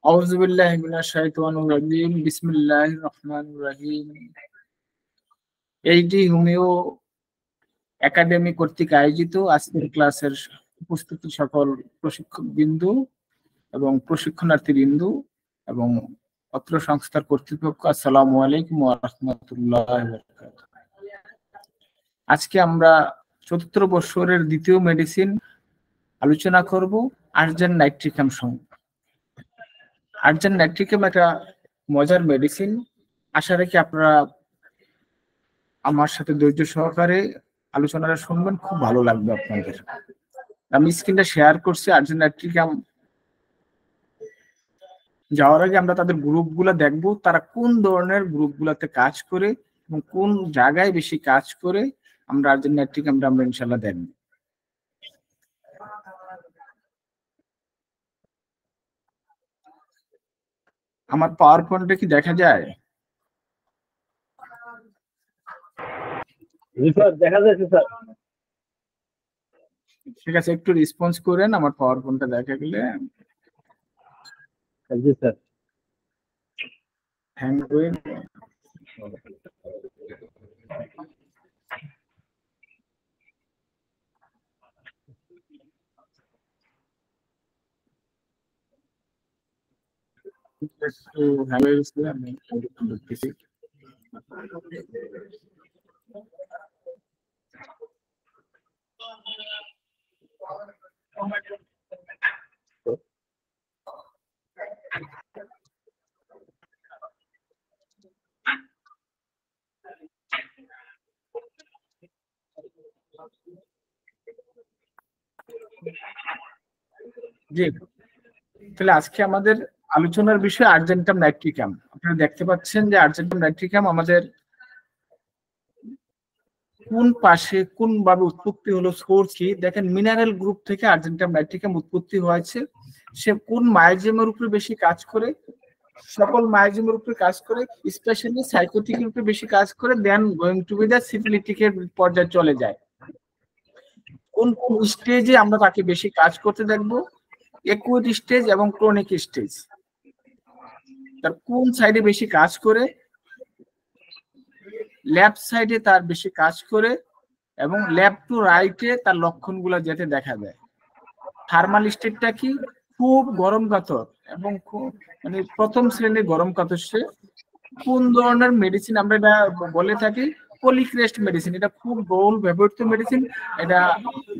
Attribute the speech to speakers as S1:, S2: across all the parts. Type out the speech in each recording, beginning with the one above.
S1: আউযু বিল্লাহি মিনাশ শাইতানির রাজিম। বিসমিল্লাহির রহমানির রহিম। এইচডি হোমিও একাডেমি কর্তৃক আয়োজিত আজকের ক্লাসের উপস্থিত সকল প্রশিক্ষক বিন্দু এবং প্রশিক্ষণার্থী বিন্দু এবং অত্র সংস্থার কর্তৃপক্ষ, আসসালামু আলাইকুম ওয়া রাহমাতুল্লাহি ওয়া বারাকাতুহু। আজকে আমরা চতুর্থ বর্ষের দ্বিতীয় মেডিসিন আলোচনা করব, আর্জেন্ট নাইট্রিকাম সম্পর্কে। আর্জেন্ট নাইট্রিকাম একটা মজার মেডিসিন। আশা রাখি আপনারা আমার সাথে ধৈর্য সহকারে আলোচনাটা শুনবেন, খুব ভালো লাগবে আপনাদের। আমি স্ক্রিনটা শেয়ার করছি। আর্জেন্ট নাইট্রিকাম যাওয়ার আগে আমরা তাদের গ্রুপগুলো দেখব, তারা কোন ধরনের গ্রুপগুলোতে কাজ করে এবং কোন জায়গায় বেশি কাজ করে। আমরা আর্জেন্ট নাইট্রিকামটা আমরা ইনশাল্লাহ দেখব। আমার পাওয়ার পয়েন্টে কি দেখা যায়?
S2: দেখা যাচ্ছে স্যার।
S1: ঠিক আছে, একটু রেসপন্স করেন আমার পাওয়ার পয়েন্টটা দেখা গেলে।
S2: জি স্যার।
S1: হ্যাং করে একটু হ্যাং হয়ে গেছে, আমি একটু দেখতেছি। জি, তাহলে আজকে আমাদের আলোচনার বিষয় আর্জেন্টাম নাইট্রিকাম। আপনারা দেখতে পাচ্ছেন যে আর্জেন্টাম নাইট্রিকাম আমাদের কোন পাশে কোন ভাবে উৎপত্তি হলো, সোর্স কি। দেখেন, মিনারেল গ্রুপ থেকে আর্জেন্টাম নাইট্রিকাম উৎপত্তি হয়েছে। সে কোন মায়োজেমের উপরে বেশি কাজ করে? সকল মায়োজেমের উপরে কাজ করে, স্পেশালি সাইকোটিকের উপরে বেশি কাজ করে, দেন গোয়িং টু বি দ্য সিফিলিটিকের পর্যায়ে চলে যায়। কোন কোন স্টেজে আমরা তাকে বেশি কাজ করতে দেখবো? একুট স্টেজ এবং ক্রনিক স্টেজ। তার কোন সাইডে বেশি কাজ করে? লেফট সাইডে তার বেশি কাজ করে এবং লেফট টু রাইটে তার লক্ষণগুলো যেতে দেখা যায়। থার্মাল স্টেটটা কি? খুব গরম কাতর এবং মানে প্রথম শ্রেণীর গরম কাতর। সে কোন ধরনের মেডিসিন আমরা এটা বলে থাকি? Polycrest medicine. এটা খুব বহুল ব্যবহৃত মেডিসিন। এটা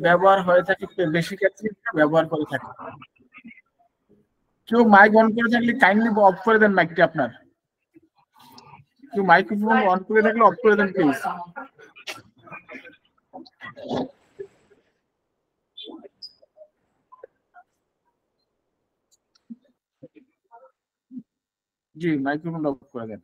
S1: ব্যবহার হয়ে থাকে, বেশি ক্ষেত্রে ব্যবহার করে থাকে। কেউ মাইক অন করে থাকলে কাইন্ডলি অফ করে দেন মাইকটা আপনার। কেউ মাইক্রোফোন অন করে থাকলে অফ করে দেন প্লিজ। জি, মাইক্রোফোন অফ করে দেন।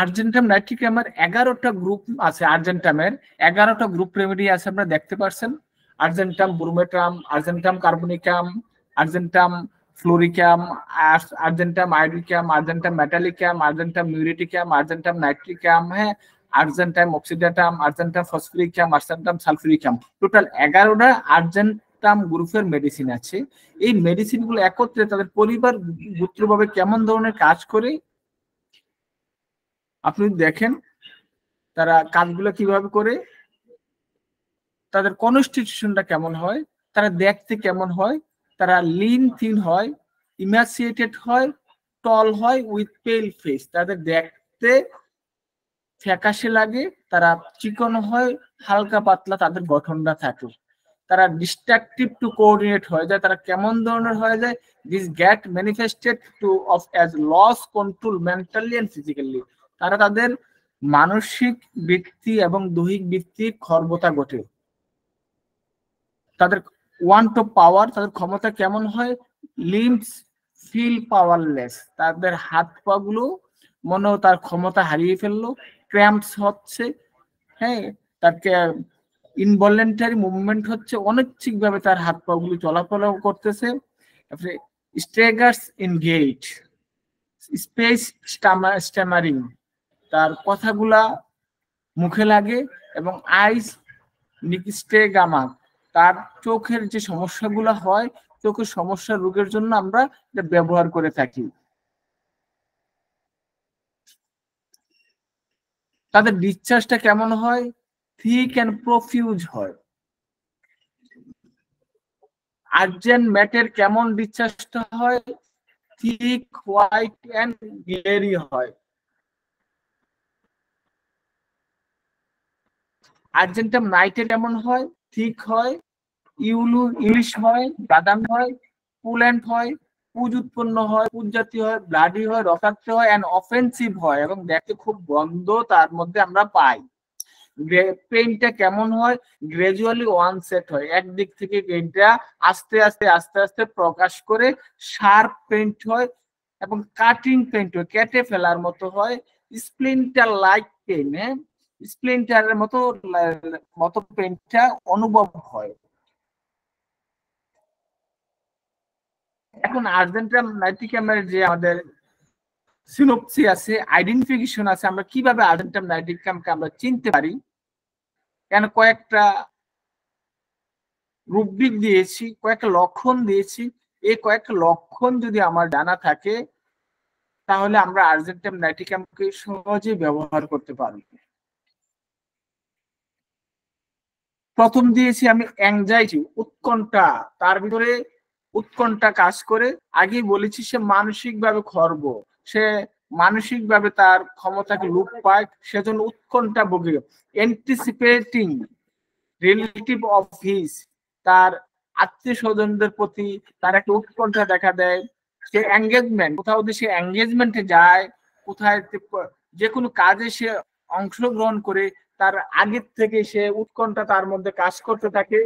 S1: আর্জেন্টাম নাইট্রিকামের 11টা গ্রুপ আছে। আর্জেন্টামের 11টা গ্রুপ রেমেডি আছে, আপনারা দেখতে পাচ্ছেন। Argentum bromatum, argentum carbonicum, argentum fluoricum, argentum iodicum, argentum metallicum, argentum muriaticum, argentum nitricum, হ্যাঁ, argentum oxidatum, argentum phosphoricum, argentum sulphuricum. Total 11টা আর্জেন্টাম গ্রুপের মেডিসিন আছে। এই মেডিসিনগুলো একত্রে তাদের পরিবার গোত্রভাবে কেমন ধরনের কাজ করে আপনি দেখেন। তারা কাজগুলো কিভাবে করে, তাদের কনস্টিটিউশনটা কেমন হয়, তারা দেখতে কেমন হয়। তারা লিন থিন হয়, ইমাসিয়েটেড হয়, টল হয়, উইথ পেল ফেস। তাদের দেখতে ফ্যাকাশে লাগে, তারা চিকন হয়, হালকা পাতলা তাদের গঠনটা থাকে। তারা ডিস্ট্রাকটিভ টু কোঅর্ডিনেট হয়ে যায়। তারা কেমন ধরনের হয়ে যায়? This get manifested to of as loss control mentally and physically. তারা তাদের মানসিক বৃত্তি এবং দৈহিক বৃত্তির খর্বতা ঘটে। তাদের ওয়ান্ট অফ পাওয়ার, তাদের ক্ষমতা কেমন হয়? Limbs feel powerless. তাদের হাত পা গুলো মনে হয় তার ক্ষমতা হারিয়ে ফেললো, ক্র্যাম্পস হচ্ছে, হ্যাঁ, তাকে ইনভলেন্টারি মুভমেন্ট হচ্ছে, অনৈচ্ছিক ভাবে তার হাত পা গুলো চলাফেরা করতেছে। তারপরে স্ট্রেগার্স ইন গেট, স্পেস স্ট্যামারিং, তার কথাগুলা মুখে লাগে, এবং আইস নিকস্টেগামা, তার চোখের যে সমস্যাগুলো হয়, চোখের সমস্যা রোগের জন্য আমরা এটা ব্যবহার করে থাকি। তাদের ডিসচার্জটা কেমন হয়? থিক অ্যান্ড প্রফিউজ হয়। আর্জেন্ট ম্যাটের কেমন ডিসচার্জটা হয়? থিক, হোয়াইট অ্যান্ড গ্লেরি হয়। আর্জেন্টাম নাইটের কেমন হয়? থিক হয়, ইংলিশ হয়, বাদামি হয়, পুল্যান্ড হয়, পুজ উৎপন্ন হয়, পুজ জাতীয় হয়, ব্লাডি হয়, রক্তাক্ত হয় এন্ড অফেন্সিভ হয় এবং দেখতে খুব গন্ধ তার মধ্যে আমরা পাই। পেইনটা কেমন হয়? গ্রাজুয়ালি ওয়ান সেট হয়, একদিক থেকে পেইনটা আস্তে আস্তে আস্তে আস্তে প্রকাশ করে শার্প পেইন্ট হয় এবং কাটিং পেইন্ট হয়, কেটে ফেলার মতো হয়। স্প্লিন্টার লাইক পেইন, স্প্লিন্টারের মতো মতো পেইন্টটা অনুভব হয়। এখন আর্জেন্টাম নাইট্রিকামের যে আমাদের সিনোপসি আছে, আইডেন্টিফিকেশন আছে, আমরা কিভাবে আর্জেন্টাম নাইট্রিকামকে আমরা চিনতে পারি, কেন কয়েকটা রূপদিক দিয়েছি, কয়েকটা লক্ষণ দিয়েছি। এই কয়েকটা লক্ষণ যদি আমার জানা থাকে তাহলে আমরা আর্জেন্টাম নাইট্রিকামকে সহজে ব্যবহার করতে পারব। প্রথম দিয়েছি আমি অ্যাংজাইটি, উৎকণ্ঠা। তার ভিতরে উৎকণ্ঠা কাজ করে। আগেই বলেছি সে মানসিকভাবে খর্ব, সে মানসিকভাবে তার ক্ষমতাকে লোপ পায়, সেজন্য উৎকণ্ঠা ভোগে। অ্যান্টিসিপেটিং রিলেটিভ অফ হিজ, তার আত্মীয় স্বজনদের প্রতি তার একটা উৎকণ্ঠা দেখা দেয়। সে এঙ্গেজমেন্ট, কোথাও যদি সে এঙ্গেজমেন্টে যায়, কোথায় যে কোনো কাজে সে অংশগ্রহণ করে, তার আগের থেকে সে উৎকণ্ঠা তার মধ্যে কাজ করতে থাকে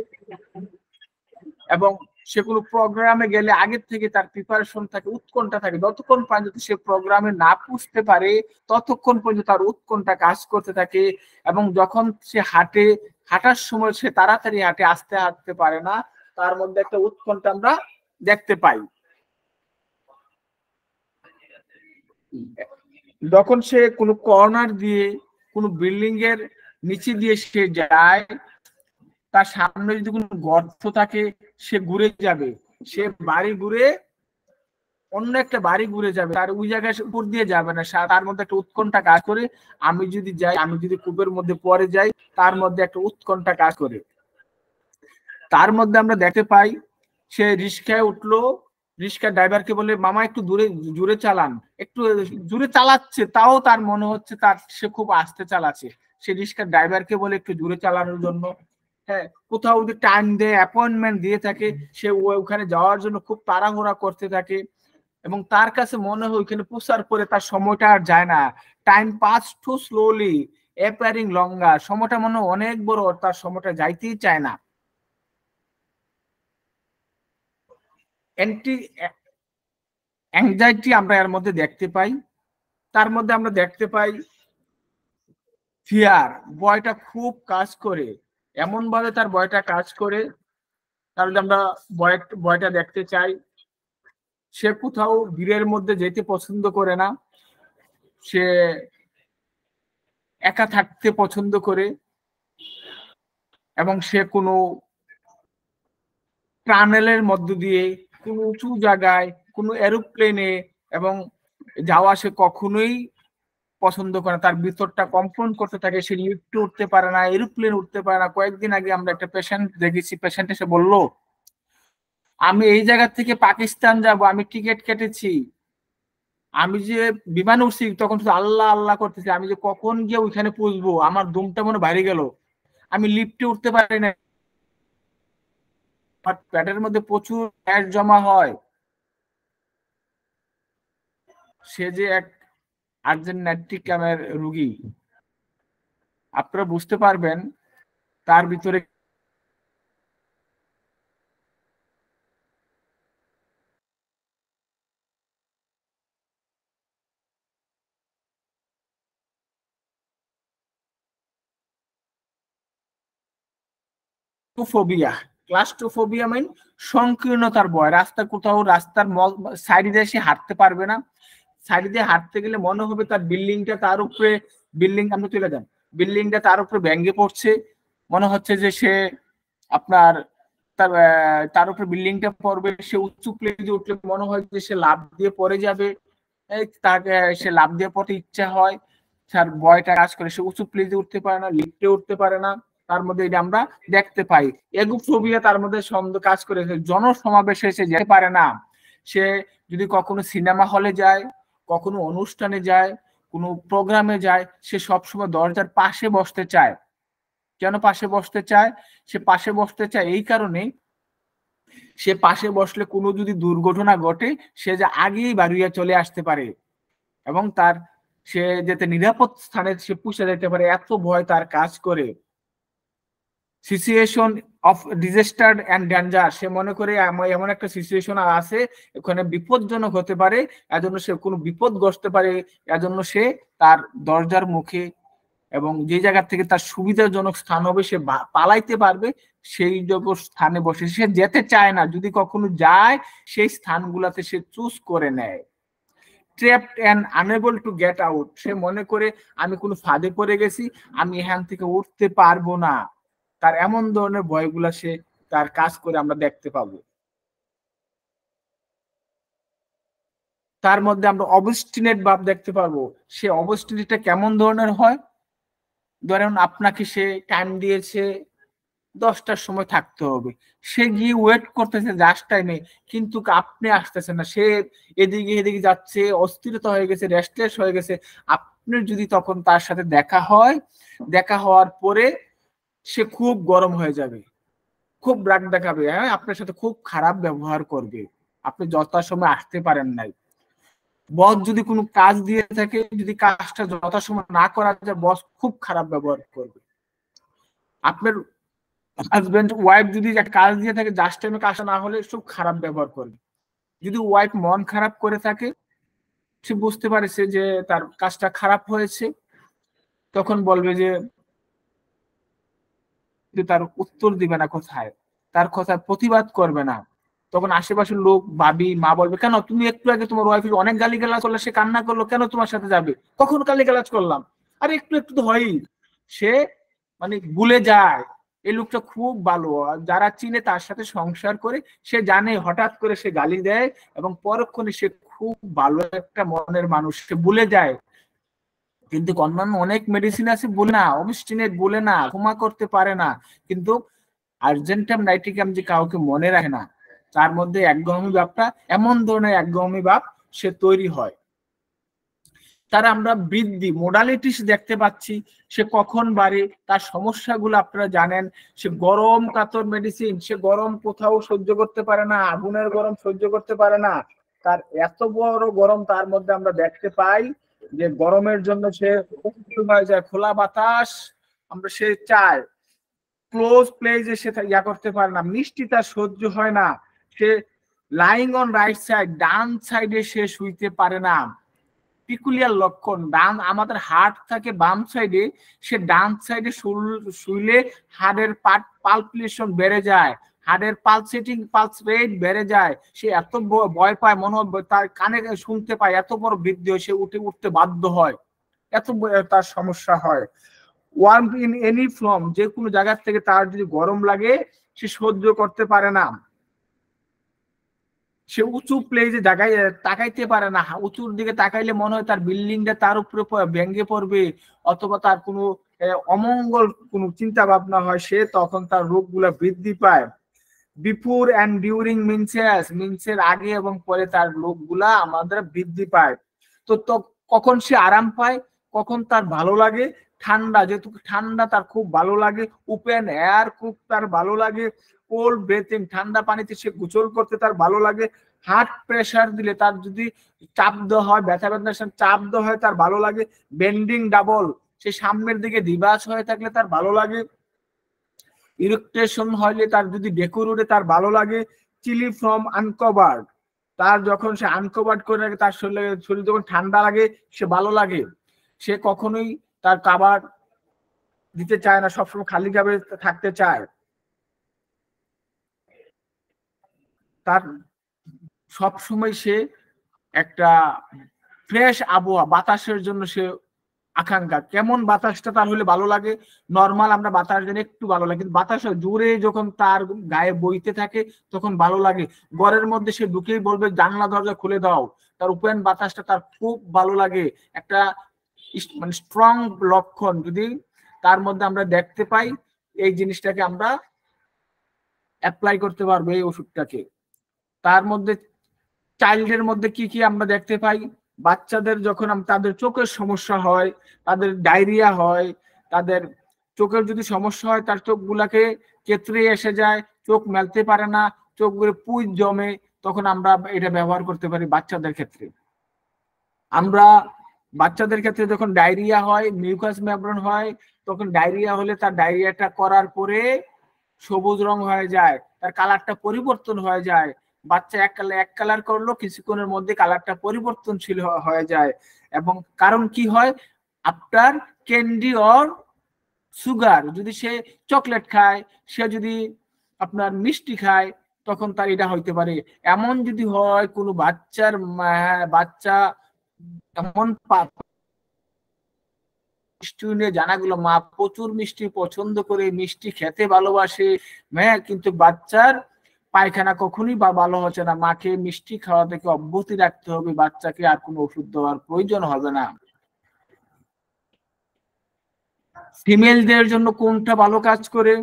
S1: এবং সে কোনো প্রোগ্রামে গেলে আগের থেকে তার প্রিপারেশন থাকে, উৎকণ্ঠা থাকে। যতক্ষণ পর্যন্ত সে প্রোগ্রামে না পুষতে পারে ততক্ষণ পর্যন্ত তার উৎকণ্ঠা কাজ করতে থাকে। এবং যখন সে হাঁটে, হাঁটার সময় সে তাড়াতাড়ি হাঁটে, আস্তে হাঁটতে পারে না, তার মধ্যে একটা উৎকণ্ঠা আমরা দেখতে পাই। যখন সে কোনো কর্নার দিয়ে, কোনো বিল্ডিং এর নিচে দিয়ে সে যায়, তার সামনে যদি কোনো গর্ত থাকে সে ঘুরে যাবে, সে বাড়ি ঘুরে অন্য একটা বাড়ি ঘুরে যাবে, তার ওই জায়গায় উপর দিয়ে যাবে না। তার মধ্যে একটা উৎকণ্ঠা কাজ করে, আমি যদি যাই, আমি যদি কূপের মধ্যে পড়ে যাই, তার মধ্যে একটা উৎকণ্ঠা কাজ করে। তার মধ্যে আমরা দেখতে পাই সে রিস্কায় উঠলো, রিস্কার ড্রাইভারকে বলে মামা একটু দূরে জোরে চালান, একটু জোরে চালাচ্ছে, তাও তার মনে হচ্ছে তার সে খুব আস্তে চালাচ্ছে। সে রিস্কার ড্রাইভারকে বলে একটু জোরে চালানোর জন্য। হ্যাঁ, কোথাও যদি টাইম দেয়, অ্যাপয়েন্টমেন্ট দিয়ে থাকে, সে ওখানে যাওয়ার জন্য খুব তাড়াহুড়া করতে থাকে এবং তার কাছে মনে হয় ওইখানে পৌঁছার পরে তার সময়টা আর যায় না। Time pass to slowly appearing longer, সময়টা মনে হয় অনেক বড়, তার সময়টা যাইতেই চায় না। অ্যাংজাইটি আমরা এর মধ্যে দেখতে পাই। তার মধ্যে আমরা দেখতে পাই ফিয়ার, ভয়টা খুব কাজ করে, এমন ভাবে তার ভয়টা কাজ করে, তাহলে আমরা ভয়টা দেখতে চাই। সে কোথাও ভিড়ের মধ্যে যেতে পছন্দ করে না, সে একা থাকতে পছন্দ করে এবং সে কোনো টানেলের মধ্য দিয়ে, কোনো উঁচু জায়গায়, কোনো এরোপ্লেনে এবং যাওয়া সে কখনোই পছন্দ করে। তার ভিতরটা কম্পন করতে থাকে, সে লিফটে উঠতে পারে না, এরোপ্লেন উঠতে পারে না। কয়েকদিন আগে আমরা একটা পেশেন্ট দেখেছি, পেশেন্ট এসে বলল আমি এই জায়গা থেকে পাকিস্তান যাব, আমি টিকিট কেটেছি, আমি যে বিমানে উঠছি তখন শুধু আল্লাহ আল্লাহ করতেছি, আমি যে কখন গিয়ে ওইখানে পৌঁছবো, আমার দমটা মনে বাইরে গেল, আমি লিফটে উঠতে পারি না, পেটের মধ্যে প্রচুর গ্যাস জমা হয়। সে যে এক আর্জেন্ট নাইট্রিকামের রোগী, আপনারা বুঝতে পারবেন তার ভিতরে ফোবিয়া। ক্লাস্ট্রোফোবিয়া মানে সংকীর্ণতার ভয়, রাস্তা কোথাও রাস্তার সাইডে দিয়ে সে হাঁটতে পারবে না, সাইডে দিয়ে হাঁটতে গেলে মনে হবে তার বিল্ডিংটা তার উপরে, বিল্ডিং আমরা চলে যান, বিল্ডিংটা তার উপরে ভেঙে পড়ছে, মনে হচ্ছে যে সে আপনার তার উপরে বিল্ডিংটা পড়বে, সে উঁচু প্লেসে উঠলে মনে হয় যে সে লাফ দিয়ে পড়ে যাবে, তাকে সে লাফ দিয়ে পড়তে ইচ্ছা হয়, তার ভয়টা কাজ করে, সে উঁচু প্লেসে উঠতে পারে না, লিফটে উঠতে পারে না। তার মধ্যে এটা আমরা দেখতে পাই। এগোফোবিয়া তার মধ্যে কাজ করে, জনসমাবেশে সে যেতে পারে না। সে যদি কখনো সিনেমা হলে যায়, কখনো অনুষ্ঠানে যায়, কোনো প্রোগ্রামে যায়, সে সবসময় দরজার পাশে বসতে চায়। কেন পাশে বসতে চায়? সে পাশে বসতে চায় এই কারণে, সে পাশে বসলে কোনো যদি দুর্ঘটনা ঘটে, সে যে আগেই বাড়িয়ে চলে আসতে পারে এবং সে যাতে নিরাপদ স্থানে সে পুষে যেতে পারে, এত ভয় তার কাজ করে। Situation of disaster and danger, সে মনে করে এমন একটা সিচুয়েশন আছে ওখানে বিপজ্জনক হতে পারে, এজন্য সে কোনো বিপদ ঘটতে পারে, এজন্য সে তার দরজার মুখে এবং যে জায়গা থেকে তার সুবিধাজনক স্থান হবে, সে পালাইতে পারবে, সেই স্থানে বসে। সে যেতে চায় না, যদি কখনো যায় সেই স্থানগুলোতে সে চুজ করে নেয়। Trapped and unable to get out, সে মনে করে আমি কোনো ফাঁদে পড়ে গেছি, আমি এখান থেকে উঠতে পারবো না। তার এমন ধরনের ভয়গুলা সে তার কাজ করে আমরা দেখতে পাবো। তার মধ্যে আমরা অবস্টিনেট ভাব দেখতে পারবো। সে অবস্টিনেটটা কেমন ধরনের হয়? ধরেন আপনাকে সে টাইম দিয়েছে 10টার সময় থাকতে হবে, সে গিয়ে ওয়েট করতেছে জাস্ট টাইমে, কিন্তু আপনি আসতেছেন না, সে এদিকে এদিকে যাচ্ছে, অস্থিরতা হয়ে গেছে, রেস্টলেস হয়ে গেছে। আপনার যদি তখন তার সাথে দেখা হয়, দেখা হওয়ার পরে সে খুব গরম হয়ে যাবে, খুব রাগ দেখাবে, হ্যাঁ, আপনার সাথে খুব খারাপ ব্যবহার করবে, আপনি যথাসময় আসতে পারেন নাই। বস যদি কোনো কাজ দিয়ে থাকে, যদি কাজটা যথাসময় না করা যায়, বস খুব খারাপ ব্যবহার করবে। আপনার হাজবেন্ড ওয়াইফ যদি একটা কাজ দিয়ে থাকে, জাস্ট টাইমে কাজ না হলে খুব খারাপ ব্যবহার করবে। যদি ওয়াইফ মন খারাপ করে থাকে, সে বুঝতে পারেছে যে তার কাজটা খারাপ হয়েছে, তখন বলবে যে তার উত্তর দিবে না, কোথায় তার কথা প্রতিবাদ করবে না। তখন আশেপাশের লোক, ভাবি, মা বলবে, কেন তুমি একটু আগে তোমার ওয়াইফের অনেক গালিগালাজ করলে, সে কান্না করলো, কেন তোমার সাথে যাবে? কখন গালিগালাজ করলাম? আরে একটু একটু তো হয়ই। সে মানে ভুলে যায় এই লোকটা খুব ভালো, যারা চিনে তার সাথে সংসার করে সে জানে হঠাৎ করে সে গালি দেয় এবং পরক্ষণে সে খুব ভালো একটা মনের মানুষ, সে ভুলে যায়। কিন্তু অন্যান্য অনেক মেডিসিন আছে বলে না, অবস্টিনেট বলে না, ক্ষমা করতে পারে না, কিন্তু আর্জেন্টাম নাইট্রিকাম যে কাউকে মনে রাখে না, তার মধ্যে একঘেয়েমি ভাবটা, এমন ধরনের একঘেয়েমি ভাব সে তৈরি হয়। তার আমরা বৃদ্ধি মোডালিটিস দেখতে পাচ্ছি, সে কখন বাড়ে, তার সমস্যাগুলো আপনারা জানেন। সে গরম কাতর মেডিসিন, সে গরম কোথাও সহ্য করতে পারে না, আগুনের গরম সহ্য করতে পারে না। তার এত বড় গরম, তার মধ্যে আমরা দেখতে পাই যে গরমের জন্য সে হয়ে যায়, খোলা বাতাস আমরা সে চায়, ক্লোজ প্লেসে সে ইয়া করতে পারে না, মিষ্টি তার সহ্য হয় না, সে লাইং অন রাইট সাইড, ডান সাইডে সে শুইতে পারে না। পিকুলিয়ার লক্ষণ, ডান আমাদের হার্ট থাকে বাম সাইডে, সে ডান সাইডে শুইলে হার্টের পালপিলেশন বেড়ে যায়, হার্টের পালস রেট বেড়ে যায়, সে এত ভয় পায়, মনে হয় তার কানে শুনতে পায়, এত বড় বৃদ্ধি হয়, সে উঠতে বাধ্য হয়, এত তার সমস্যা হয়। ওয়ার্ম ইন এনি ফর্ম, যে কোনো জায়গা থেকে তার যদি গরম লাগে সে সহ্য করতে পারে না। সে উঁচু প্লেসে জায়গায় তাকাইতে পারে না, উঁচুর দিকে তাকাইলে মনে হয় তার বিল্ডিংটা তার উপরে ভেঙে পড়বে, অথবা তার কোনো অমঙ্গল কোনো চিন্তা ভাবনা হয়, সে তখন তার রোগগুলা বৃদ্ধি পায়। বিফোর এন্ড ডিউরিং মিনসের আগে এবং পরে তার রোগগুলা আমাদের বৃদ্ধি পায়। তো কখন সে আরাম পায়, কখন তার ভালো লাগে? ঠান্ডা, যেহেতু ঠান্ডা তার খুব ভালো লাগে, ওপেন এয়ার খুব তার ভালো লাগে, কোল্ড ব্রেথিং ঠান্ডা পানিতে সে গোসল করতে তার ভালো লাগে, হার্ট প্রেসার দিলে, তার যদি চাপ দেওয়া হয়, ব্যথা ব্যথার চাপ দেওয়া হয় তার ভালো লাগে, বেন্ডিং ডাবল, সে সামনের দিকে দিবাস হয়ে থাকলে তার ভালো লাগে, ইরিটেশন হলে তার যদি ডেকুর উঠে তার ভালো লাগে, চিলি ফ্রম আনকভার্ড, তার যখন সে আনকভার্ড করে রাখে, তার শরীর যখন ঠান্ডা লাগে সে ভালো লাগে, সে কখনোই তার কাবার দিতে চায় না, সবসময় খালি ভাবে থাকতে চায়, তার সবসময় সে একটা ফ্রেশ আবহাওয়া বাতাসের জন্য সে আকাঙ্ক্ষা, কেমন বাতাসটা তার হলে ভালো লাগে। নর্মাল আমরা বাতাস জানি একটু ভালো লাগে, কিন্তু বাতাস জোরে যখন তার গায়ে বইতে থাকে তখন ভালো লাগে। ঘরের মধ্যে সে ঢুকেই বলবে জানলা দরজা খুলে দাও, তার ওপেন বাতাসটা তার খুব ভালো লাগে। একটা মানে স্ট্রং লক্ষণ যদি তার মধ্যে আমরা দেখতে পাই, এই জিনিসটাকে আমরা অ্যাপ্লাই করতে পারবো এই ওষুধটাকে। তার মধ্যে চাইল্ডের মধ্যে কি কি আমরা দেখতে পাই, বাচ্চাদের যখন তাদের চোখের সমস্যা হয়, তাদের ডায়রিয়া হয়, তাদের চোখের যদি সমস্যা হয় তার চোখগুলাকে কেতরে এসে যায়, চোখ মেলতে পারে না, চোখগুলো পুঁজ জমে, তখন আমরা এটা ব্যবহার করতে পারি বাচ্চাদের ক্ষেত্রে। আমরা বাচ্চাদের ক্ষেত্রে যখন ডায়রিয়া হয়, মিউকাস মেমব্রেন হয়, তখন ডায়রিয়া হলে তার ডায়রিয়াটা করার পরে সবুজ রং হয়ে যায়, তার কালারটা পরিবর্তন হয়ে যায়। বাচ্চা এক কালার করলো, কিছুক্ষণের মধ্যে কালারটা পরিবর্তনশীল হয়ে যায়। এবং কারণ কি হয়, আফটার ক্যান্ডি অর সুগার, যদি সে চকলেট খায়, সে যদি আপনার মিষ্টি খায়, তখন তার এটা হইতে পারে। এমন যদি হয় কোনো বাচ্চা এমন জানা গেল মা প্রচুর মিষ্টি পছন্দ করে, মিষ্টি খেতে ভালোবাসে, হ্যাঁ, কিন্তু বাচ্চার পায়খানা কখনোই ভালো হচ্ছে না, মাকে মিষ্টি খাওয়া থেকে অব্যাহতি রাখতে হবে, বাচ্চাকে আর কোনো ওষুধ দেওয়ার প্রয়োজন হবে না। ফিমেলদের জন্য কোনটা ভালো কাজ করে,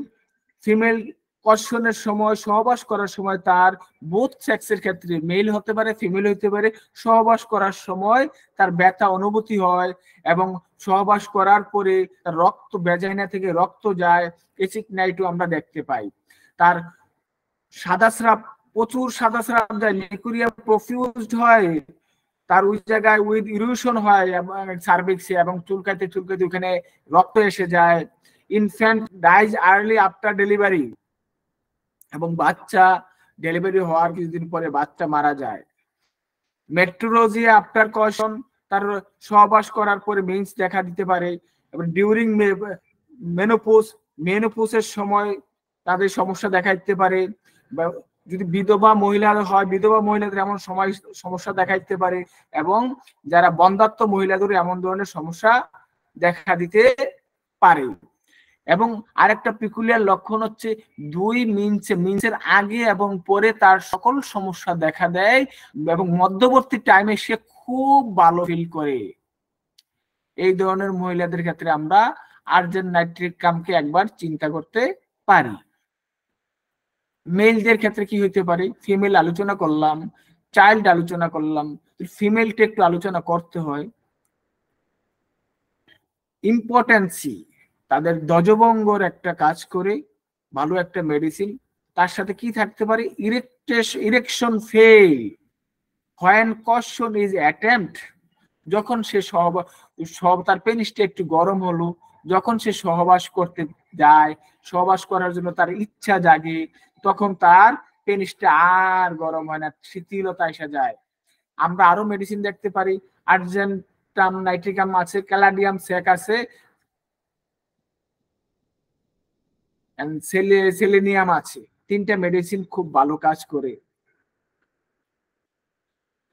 S1: ফিমেল কর্ষণের সময়, সহবাস করার সময়, তার বোথ সেক্সের ক্ষেত্রে, মেল হতে পারে ফিমেল হতে পারে, সহবাস করার সময় তার ব্যথা অনুভূতি হয়, এবং সহবাস করার পরে রক্ত, ভ্যাজাইনা থেকে রক্ত যায়, এসিড নাইটও আমরা দেখতে পাই। তার সাদা স্রাব, প্রচুর সাদা স্রাব যায়, লিকুরিয়া প্রফিউজড হয়, তার ওই জায়গায় উইথ ইরিউশন হয় সার্ভিক্সে, এবং চুলকাতে চুলকাতে ওখানে রক্ত এসে যায়। Infant dies early after delivery, এবং বাচ্চা ডেলিভারি হওয়ার কিছুদিন পরে বাচ্চা মারা যায়। মেট্রোলজিয়া আফটার কশন, তার সহবাস করার পরে মেন্স দেখা দিতে পারে, এবং ডিউরিং মেনোপোজের সময় তাদের সমস্যা দেখা দিতে পারে। যদি বিধবা মহিলা হয়, বিধবা মহিলাদের এমন সমস্যা দেখা দিতে পারে, এবং যারা বন্ধাত্ম মহিলাদের এমন ধরনের সমস্যা দেখা দিতে পারে। এবং আরেকটা পিকুলিয়ার লক্ষণ হচ্ছে, দুই মিন্সের আগে এবং পরে তার সকল সমস্যা দেখা দেয়, এবং মধ্যবর্তী টাইমে সে খুব ভালো ফিল করে। এই ধরনের মহিলাদের ক্ষেত্রে আমরা আর্জেন্ট নাইট্রিক কামকে একবার চিন্তা করতে পারি। মেলদের ক্ষেত্রে কি হইতে পারে, ফিমেল আলোচনা করলাম, চাইল্ড আলোচনা করলাম, ফিমেলটা একটু আলোচনা করতে হয়। ইম্পর্টেন্সি, তাদের ধ্বজভঙ্গর একটা কাজ করে, ভালো একটা মেডিসিন। তার সাথে কি থাকতে পারে, erection fail when caution is attempt, যখন সে তার পেনিসটা একটু গরম হলো, যখন সে সহবাস করতে যায়, সহবাস করার জন্য তার ইচ্ছা জাগে, তখন তার পেনিসটা আর গরম হয় না, শিথিলতা এসে যায়। আমরা আরো মেডিসিন দেখতে পারি, আর্জেন্টাম নাইট্রিকাম আছে, ক্যালাডিয়াম সেক আছে, সেলেনিয়াম আছে। তিনটা মেডিসিন খুব ভালো কাজ করে।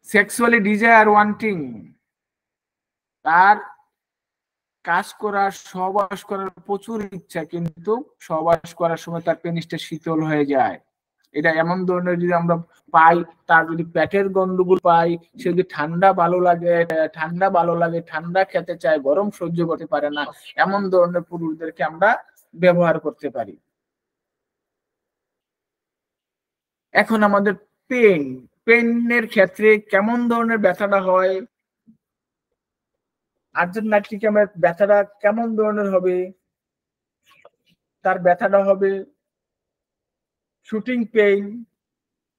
S1: সেক্সুয়ালি ডিজায়ার ওয়ান্টিং, তার কাজ করার, সহবাস করার প্রচুর ইচ্ছা, কিন্তু সহবাস করার সময় তার পেনিসটা শীতল হয়ে যায়। এটা এমন ধরনের যদি আমরা পাই, তার যদি পেটের গন্ডগোল পাই, সে যদি ঠান্ডা ভালো লাগে, ঠান্ডা খেতে চায়, গরম সহ্য করতে পারে না, এমন ধরনের পুরুষদেরকে আমরা ব্যবহার করতে পারি। এখন আমাদের পেনের ক্ষেত্রে কেমন ধরনের ব্যথাটা হয়, আর্জেন্ট নাইট্রিকামের ব্যথাটা কেমন ধরনের হবে, তার ব্যথাটা হবে শুটিং পেইন,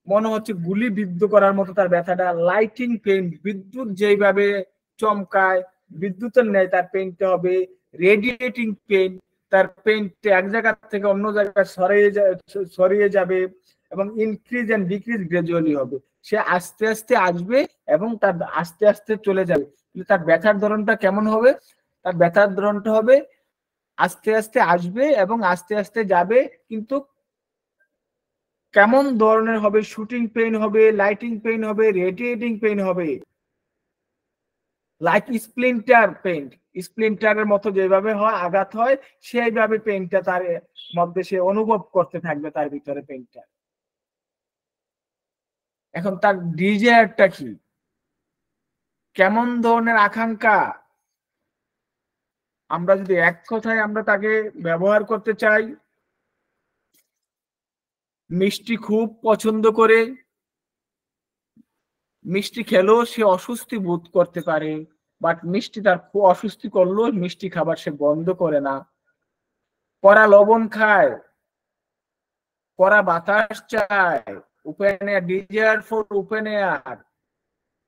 S1: মনে হচ্ছে গুলি বিদ্ধ করার মতো তার ব্যথাটা। লাইটিং পেইন, বিদ্যুৎ যেইভাবে চমকায় বিদ্যুতের ন্যায় তার পেইনটা হবে। রেডিয়েটিং পেইন, তার পেইনটা এক জায়গা থেকে অন্য জায়গায় সরিয়ে যাবে, এবং ইনক্রিজ এন্ড ডিক্রিজ গ্রাজুয়ালি হবে। সে আস্তে আস্তে আসবে এবং তার আস্তে আস্তে চলে যাবে। তার ব্যথার ধরনটা কেমন হবে, তার ব্যথার ধরনটা হবে আস্তে আস্তে আসবে এবং আস্তে আস্তে যাবে, কিন্তু কেমন ধরনের হবে, শুটিং পেইন হবে, লাইটিং পেইন হবে, রেডিয়েটিং পেইন হবে, লাইক স্প্লিন্টার পেইন, স্প্লিন্টারের মতো যেভাবে হয় আঘাত হয় সেইভাবে পেইনটা তার মধ্যে সে অনুভব করতে থাকবে তার ভিতরে পেইনটা। এখন তার ডিজায়ারটা কি, কেমন ধরনের আকাঙ্ক্ষা, আমরা যদি এক কথায় আমরা তাকে ব্যবহার করতে চাই, মিষ্টি খুব পছন্দ করে, মিষ্টি খেলেও সে অস্বস্তি বোধ করতে পারে, বাট মিষ্টি তার খুব অস্বস্তি করলেও মিষ্টি খাবার সে বন্ধ করে না, কড়া লবণ খায়, কড়া বাতাস চায়, open air, desire for open air,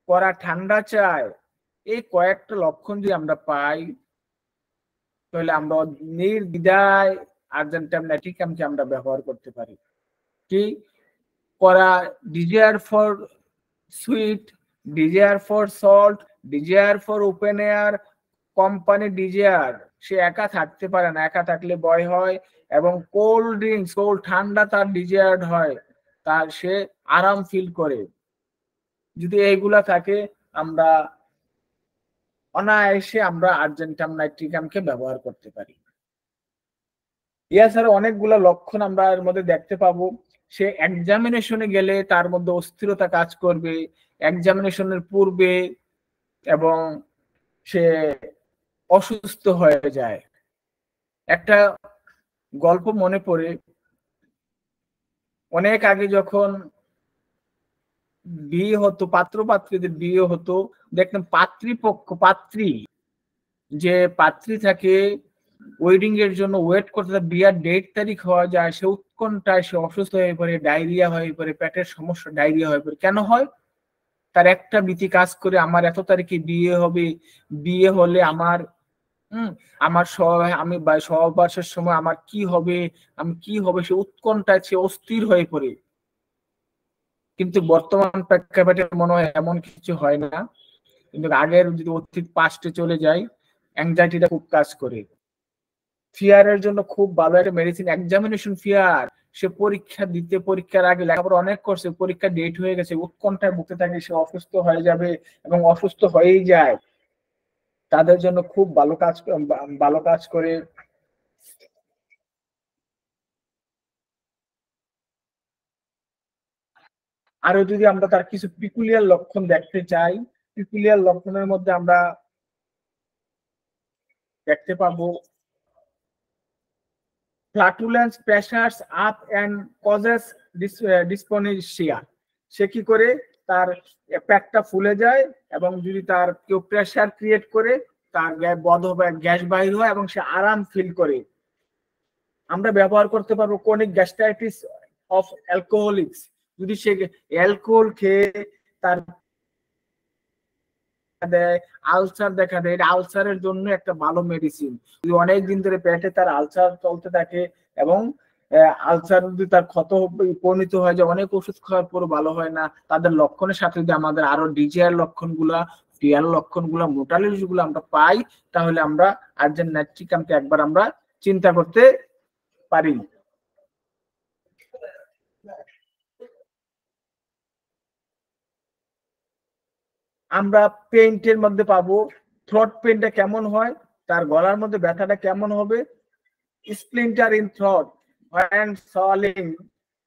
S1: কড়া ঠান্ডা চায়, এই কয়েকটা লক্ষণ যদি আমরা পাই তাহলে আমরা নির্দ্বিধায় আর্জেন্টাম নাইট্রিকামকে আমরা ব্যবহার করতে পারি। কি করা, desire for sweet, desire for salt, desire for open air, company desire, সে একা থাকতে পারে না, একা থাকলে ভয় হয়, এবং কোল্ড ড্রিঙ্কস, কোল্ড ঠান্ডা তার ডিজায়ার্ড হয়, তার সে আরাম ফিল করে। যদি এইগুলা থাকে আমরা অনায়াসে আমরা আর্জেন্টাম নাইট্রিকামকে ব্যবহার করতে পারি। এছাড়া অনেকগুলো লক্ষণ আমরা এর মধ্যে দেখতে পাবো। সে এক্সামিনেশনে গেলে তার মধ্যে অস্থিরতা কাজ করবে এক্সামিনেশনের পূর্বে, এবং সে অসুস্থ হয়ে যায়। একটা গল্প মনে পড়ে, অনেক আগে যখন বিয়ে হতো, পাত্র পাত্রীদের বিয়ে হতো, দেখতাম পাত্রীপক্ষ, পাত্রী যে পাত্রী থাকে ওয়েডিং এর জন্য ওয়েট করতে, বিয়ার ডেট তারিখ হওয়া যায়, সে উৎকণ্ঠায়, সে অসুস্থ হয়ে পড়ে, ডায়রিয়া হয়ে পড়ে, পেটের সমস্যা, ডায়রিয়া হয়ে পড়ে। কেন হয়? তার একটা ভীতি কাজ করে, আমার এত তারিখে বিয়ে হবে, বিয়ে হলে আমার আমার আমি সহবাসের সময় আমার কি হবে, আমি কি হবে, সে উৎকণ্ঠায়, সে অস্থির হয়ে পড়ে। কিন্তু বর্তমান প্রেক্ষাপটে মনে হয় এমন কিছু হয় না, কিন্তু আগের যদি অতীত পাস্টে চলে যায়, অ্যাংজাইটিটা খুব কাজ করে। ফিয়ারের জন্য খুব ভালো একটা মেডিসিন এক্সামিনেশন ফিয়ার। সে পরীক্ষা দিতে, পরীক্ষার আগে লেখাপড়া অনেক করছে, পরীক্ষা ডেট হয়ে গেছে, উৎকণ্ঠায় ভুগতে থাকে, সে অসুস্থ হয়ে যাবে এবং অসুস্থ হয়েই যায়, তাদের জন্য খুব ভালো কাজ করে। আরো যদি আমরা তার কিছু পিকুলিয়ার লক্ষণ দেখতে চাই, পিকুলিয়ার লক্ষণের মধ্যে আমরা দেখতে পাবো ফ্লাটুলেন্স প্রেসার্স আপ এন্ড কজেস ডিসপনেশিয়া। সে কি করে, তার পেটটা ফুলে যায়, এবং যদি তার কেউ প্রেসার ক্রিয়েট করে তার গ্যাস বাহির হয় এবং সে আরাম ফিল করে। আমরা ব্যবহার করতে পারবো ক্রনিক গ্যাস্ট্রাইটিস অফ অ্যালকোহলিক্স, যদি সে অ্যালকোহল খেয়ে তার দেয়, আলসার দেখা দেয়, এটা আলসারের জন্য একটা ভালো মেডিসিন। যদি অনেক দিন ধরে পেটে তার আলসার চলতে থাকে এবং আলসার যদি তার ক্ষত পরিণত হয় যে অনেক ওষুধ খাওয়ার পরও ভালো হয় না, তাদের লক্ষণের সাথে যদি আমাদের আরো ডিজিআর লক্ষণগুলা, ফিয়ার লক্ষণগুলা, মোটালিটিস গুলো আমরা পাই, তাহলে আমরা আর্জেন্ট নাইট্রিকামকে একবার আমরা চিন্তা করতে পারি। আমরা পেইন্টের মধ্যে পাবো থ্রট পেইনটা কেমন হয়, তার গলার মধ্যে ব্যথাটা কেমন হবে, splinter in through and soling,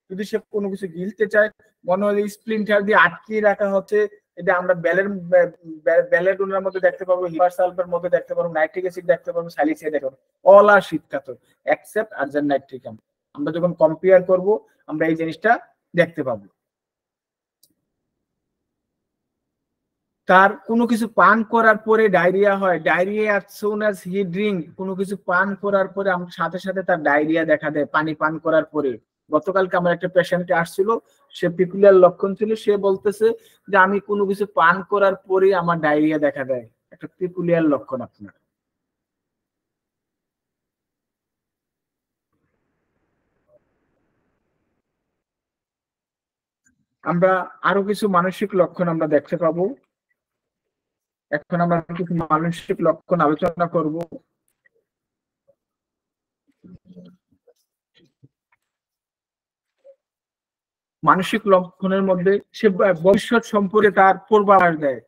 S1: যদি সে কোনো কিছু গিলতে চায় মনে হয় স্প্লিন্টার দিয়ে আটকিয়ে রাখা হচ্ছে। এটা আমরা ব্যালেডোনার মধ্যে দেখতে পাবো, হিপারসালফের মধ্যে দেখতে পাবো, নাইট্রিক অ্যাসিড দেখতে পাবো, সালিসিয়া দেখতে পাবো, অল আর শীতকাতর এক্সেপ্ট আর্জেন্ট নাইট্রিকাম। আমরা যখন কম্পেয়ার করব আমরা এই জিনিসটা দেখতে পাবো। তার কোনো কিছু পান করার পরে ডায়রিয়া হয়, diarrhoea as soon as he drink, কোনো কিছু পান করার পরে আমার সাথে সাথে তার ডায়রিয়া দেখা দেয় পানি পান করার পরে। গতকালকে আমার একটা পেশেন্টে আসছিল, সে পিকুলিয়ার লক্ষণ ছিল, সে বলতেছে যে আমি কোনো কিছু পান করার পরে আমার ডায়রিয়া দেখা দেয়, একটা পিকুলিয়ার লক্ষণ আপনার। আমরা আরো কিছু মানসিক লক্ষণ আমরা দেখতে পাবো। এখন আমরা কিছু মানসিক লক্ষণ আলোচনা করব। মানসিক লক্ষণের মধ্যে সে ভবিষ্যৎ সম্পর্কে তার পূর্বাভাস দেয়,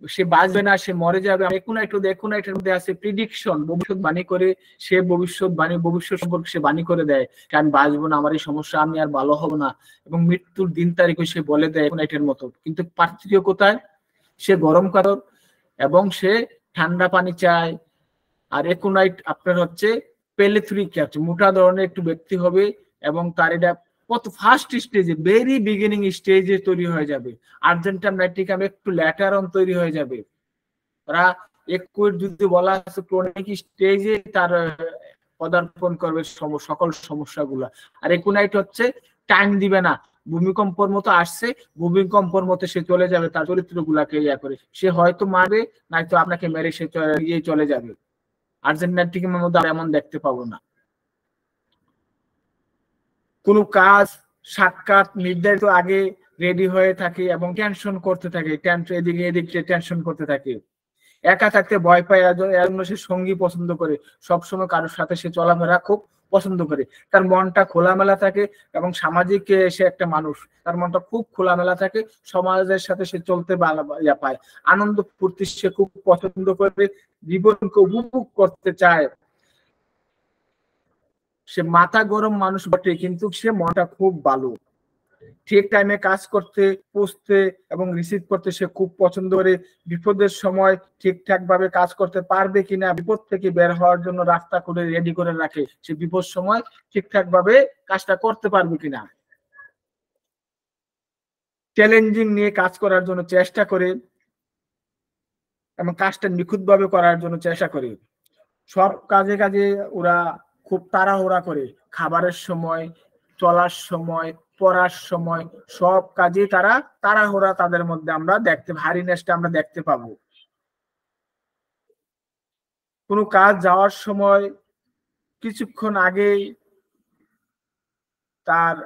S1: সে বাঁচবে না, সে মরে যাবে, একুনাইটের মধ্যে আছে প্রিডিকশন, ভবিষ্যৎবাণী করে, সে ভবিষ্যৎ সম্পর্কে সে বাণী করে দেয় যে আমি বাঁচবো না, আমার এই সমস্যা, আমি আর ভালো হব না, এবং মৃত্যুর দিন তারিখও সে বলে দেয় একুনাইটের মতো। কিন্তু পার্থক্য কোথায়? সে গরম কাতর এবং সে ঠান্ডা পানি চায়। আর একুনাইট আপনার হচ্ছে পেলেথুরিক, মোটা ধরনের একটু ব্যক্তি হবে, এবং তার এটা কত ফার্স্ট স্টেজে, ভেরি বিগিনিং স্টেজে তৈরি হয়ে যাবে। আর্জেন্টাম নাইট্রিকাম একটু ল্যাটার অন তৈরি হয়ে যাবে। তারা একুইট যদি বলা আছে ক্রনিক স্টেজে তার পদার্পণ করবে সকল সমস্যাগুলো। আর একুনাইট হচ্ছে টাইম দিবে না, ভূমিকম্পর মতো আসছে, ভূমিকম্পর মতো সে চলে যাবে, তার চরিত্র গুলাকে ইয়া করে সে হয়তো মারবে, নয়তো আপনাকে মেরে সে চলে যাবে। আর্জেন্টাইনের মধ্যে এমন দেখতে পাবো না। কোনো কাজ সাক্ষাৎ নির্ধারিত আগে রেডি হয়ে থাকে এবং টেনশন করতে থাকে, এদিকে এদিকে টেনশন করতে থাকে, একা থাকতে ভয় পায়, এজন্য সে সঙ্গী পছন্দ করে, সবসময় কারোর সাথে সে চলাফেরা খুব পছন্দ করে, তার মনটা খোলামেলা থাকে, এবং সামাজিক সে একটা মানুষ, তার মনটা খুব খোলামেলা থাকে, সমাজের সাথে সে চলতে পায়, আনন্দ ফুর্তি সে খুব পছন্দ করে, জীবনকে উপভোগ করতে চায়। সে মাথা গরম মানুষ বটে, কিন্তু সে মনটা খুব ভালো, ঠিক টাইমে কাজ করতে, পৌঁছতে এবং রিসিভ করতে সে খুব পছন্দ করে। বিপদের সময় ঠিকঠাক ভাবে কাজ করতে পারবে কিনা, বিপদ থেকে বের হওয়ার জন্য রাস্তা করে রেডি করে রাখে, সে বিপদ সময় ঠিকঠাক ভাবে কাজটা করতে পারবে কিনা। চ্যালেঞ্জিং নিয়ে কাজ করার জন্য চেষ্টা করে এবং কাজটা নিখুঁত ভাবে করার জন্য চেষ্টা করে। সব কাজে কাজে ওরা খুব তাড়াহুড়া করে, খাবারের সময়, চলার সময়, পড়ার সময়, সব কাজে তারা তাড়াহুড়া তাদের মধ্যে আমরা দেখতে, ভারীনেসটা আমরা দেখতে পাবো। কোনো কাজ যাওয়ার সময় কিছুক্ষণ আগেই তার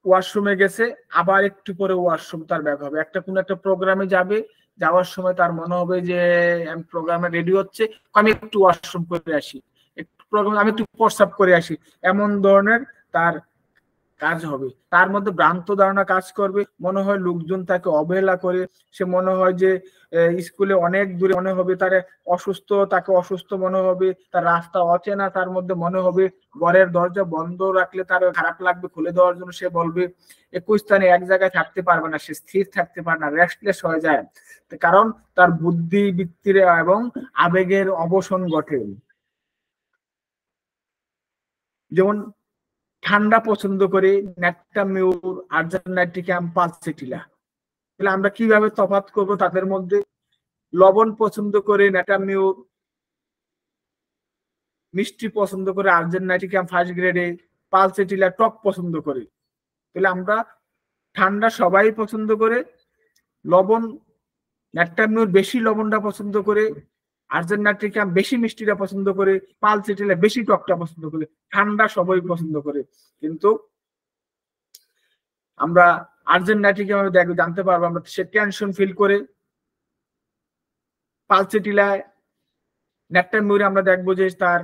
S1: ওয়াশরুমে গেছে, আবার একটু পরে ওয়াশরুম তার ব্যাক হবে, কোনো একটা প্রোগ্রামে যাবে, যাওয়ার সময় তার মনে হবে যে আমি প্রোগ্রামে রেডি হচ্ছে, আমি একটু ওয়াশরুম করে আসি, একটু প্রোগ্রাম আমি একটু প্রস্রাব করে আসি, এমন ধরনের তার কাজ হবে। তার মধ্যে ভ্রান্ত ধারণা কাজ করবে, মনে হয় লোকজন তাকে অবহেলা করে, সে মনে হয় যে স্কুলে অনেক দূরে মনে হবে, তার অসুস্থ, তাকে অসুস্থ মনে হবে, তার রাস্তা অচেনা, তার মধ্যে মনে হবে ঘরের দরজা বন্ধ রাখলে তার খারাপ লাগবে, খুলে দেওয়ার জন্য সে বলবে, একই স্থানে এক জায়গায় থাকতে পারবে না, সে স্থির থাকতে পারে না, রেস্টলেস হয়ে যায়, কারণ তার বুদ্ধিবৃত্তির এবং আবেগের অবসান ঘটে। যেমন ঠান্ডা পছন্দ করে ন্যাট্টামিউর, আর্জেন্টাইটিকাম, পালসেটিলা। তাহলে আমরা কিভাবে তফাৎ করব তাদের মধ্যে? লবণ পছন্দ করে ন্যাটামিউর, মিষ্টি পছন্দ করে আর্জেন্টাইটিকাম ফার্স্ট গ্রেডে, পালসেটিলা টক পছন্দ করে। তাহলে আমরা ঠান্ডা সবাই পছন্দ করে, লবণ ন্যাট্টামিউর বেশি লবণটা পছন্দ করে, আর্জেন্টাইটিকাম বেশি মিষ্টিটা পছন্দ করে, পালসেটিলা বেশি টকটা পছন্দ করে, ঠান্ডা সবাই পছন্দ করে। কিন্তু আমরা আর্জেন্টাইটিকাম জানতে পারবো, আমরা সে টেনশন ফিল করে, পালসেটিলায় ন্যাট্টামিউরে আমরা দেখবো যে তার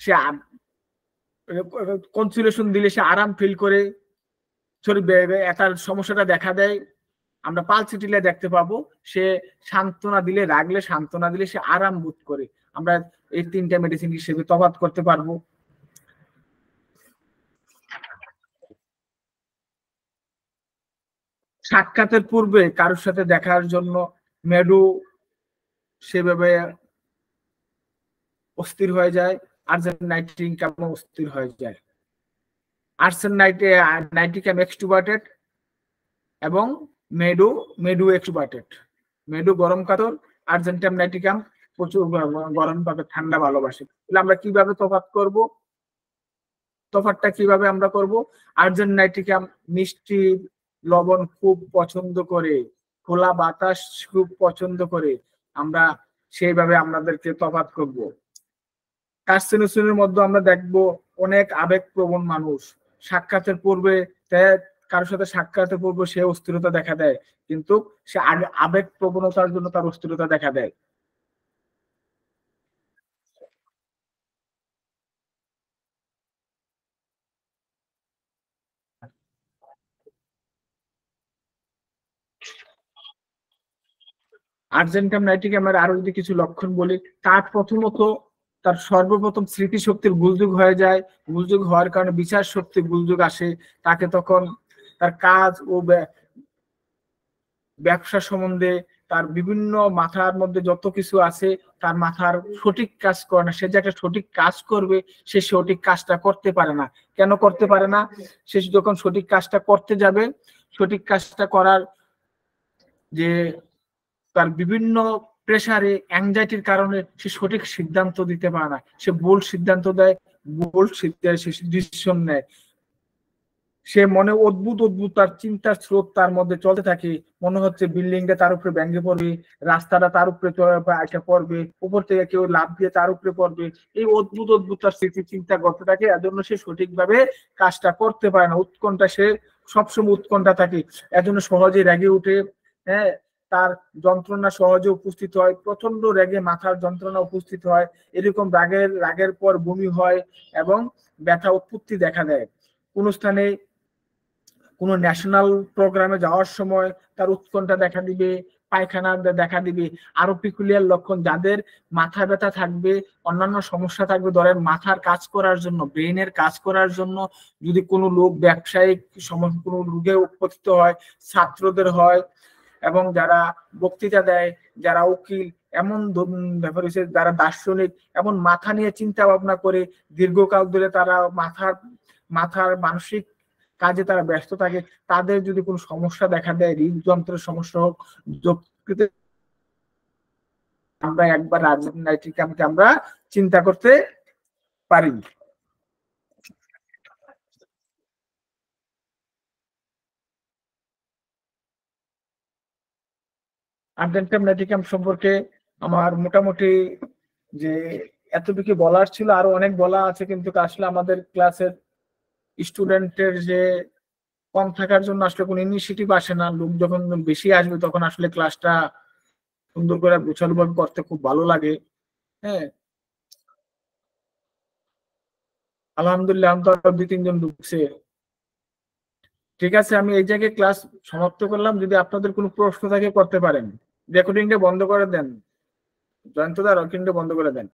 S1: সে কনসুলেশন দিলে সে আরাম ফিল করে, তার সমস্যাটা দেখা দেয়। আমরা পালসেটিলা দেখতে পাবো সে সান্ত্বনা দিলে, রাগলে সান্ত্বনা দিলে সে আরাম বোধ করে। আমরা এই তিনটা মেডিসিন হিসেবে তফাৎ করতে পারবো। সাক্ষাতের পূর্বে কারোর সাথে দেখার জন্য মেডু সেভাবে অস্থির হয়ে যায়, আর্জেন্টাইটিকাম অস্থির হয়ে যায়। আর্জেন্টাইটিকাম এক্সট্রোভার্টেড এবং মেডু এক্সট্রোভার্টেড। মেডু গরম কাতর, আর্জেন্টাইটিকাম প্রচুর গরম ভাবে ঠান্ডা ভালোবাসে। তাহলে আমরা কিভাবে তফাৎ করব? তফাৎটা কিভাবে আমরা করব? আর্জেন্টাইটিকাম মিষ্টি লবণ খুব পছন্দ করে, খোলা বাতাস খুব পছন্দ করে, আমরা সেইভাবে আমাদেরকে তফাৎ করব। কার্সিনোসিনের মধ্যে আমরা দেখবো অনেক আবেগপ্রবণ মানুষ, সাক্ষাতের পূর্বে কারোর সাথে সাক্ষাতের পূর্বে সে অস্থিরতা দেখা দেয়, কিন্তু সে আবেগ প্রবণতার জন্য তার অস্থিরতা দেখা দেয়। আর্জেন্টাম নাইট্রিকামের আরো যদি কিছু লক্ষণ বলি, তার প্রথমত তার সর্বপ্রথম স্মৃতিশক্তির গোলযোগ হয়ে যায়। গোলযোগ হওয়ার কারণে বিচার শক্তি গোলযোগ আসে। তাকে তখন তার কাজ ও ব্যবসা সম্বন্ধে তার বিভিন্ন মাথার মধ্যে যত কিছু আছে তার মাথার সঠিক কাজ করে না। সে যে একটা সঠিক কাজ করবে সে সঠিক কাজটা করতে পারে না। কেন করতে পারে না? সে যখন সঠিক কাজটা করতে যাবে, সঠিক কাজটা করার যে তার বিভিন্ন প্রেসারে অ্যাংজাইটির কারণে সে সঠিক সিদ্ধান্ত দিতে পারে না। সে ভুল সিদ্ধান্ত দেয়, ভুল ডিসিশন নেয়। সে মনে অদ্ভুত অদ্ভুত তার চিন্তার স্রোত তার মধ্যে চলতে থাকে। মনে হচ্ছে বিল্ডিংটা তার উপরে ভেঙে পড়বে, রাস্তাটা তার উপরে আইসা পড়বে, উপর থেকে কেউ লাফ দিয়ে তার উপরে পড়বে। এই অদ্ভুত অদ্ভুত তার স্মৃতি চিন্তা করতে থাকে। এজন্য সে সঠিকভাবে কাজটা করতে পারে না। উৎকণ্ঠা, সে সবসময় উৎকণ্ঠা থাকে, এজন্য সহজে রেগে উঠে। হ্যাঁ, তার যন্ত্রণা সহজে উপস্থিত হয়, প্রচন্ড রেগে মাথার যন্ত্রণা উপস্থিত হয়। এরকম রাগের পর বমি হয় এবং ব্যথা উৎপত্তি দেখা দেয়। কোন স্থানে কোন ন্যাশনাল প্রোগ্রামে যাওয়ার সময় তার উৎকণ্ঠা দেখা দিবে, পায়খানা দেখা দিবে। আরো পিকুলিয়ার লক্ষণ, যাদের মাথা ব্যথা থাকবে, অন্যান্য সমস্যা থাকবে, ধরেন মাথার কাজ করার জন্য, ব্রেইনের কাজ করার জন্য যদি কোনো লোক ব্যবসায়িক কোনো রোগে উপস্থিত হয়, ছাত্রদের হয়, এবং যারা বক্তৃতা দেয়, যারা উকিল, এমন ব্যাপার হচ্ছে যারা দার্শনিক, এমন মাথা নিয়ে চিন্তা ভাবনা করে দীর্ঘকাল ধরে তারা মাথার মানসিক কাজে তারা ব্যস্ত থাকে, তাদের যদি কোনো সমস্যা দেখা দেয়, হৃদযন্ত্রের সমস্যা হোক, যকৃতের, আমরা একবার নাইট্রিকামকে আমরা চিন্তা করতে পারি। আর্জেন্টাম নাইট্রিকাম সম্পর্কে আমার মোটামুটি যে এতটুকু বলার ছিল, আরো অনেক বলা আছে, কিন্তু আসলে আমাদের ক্লাসের স্টুডেন্টের যে কম থাকার জন্য আসলে কোনো ইনিশিয়েটিভ আসে না। লোক যখন বেশি আসবে তখন আসলে ক্লাসটা সুন্দর করে গোছালো ভাবে করতে খুব ভালো লাগে। হ্যাঁ, আলহামদুলিল্লাহ তো আরো 2-3 জন ঢুকছে। ঠিক আছে, আমি এই জায়গায় ক্লাস সমাপ্ত করলাম। যদি আপনাদের কোনো প্রশ্ন থাকে করতে পারেন। রেকর্ডিংটা বন্ধ করে দেন, জয়ন্তদা রেকর্ডিংটা বন্ধ করে দেন।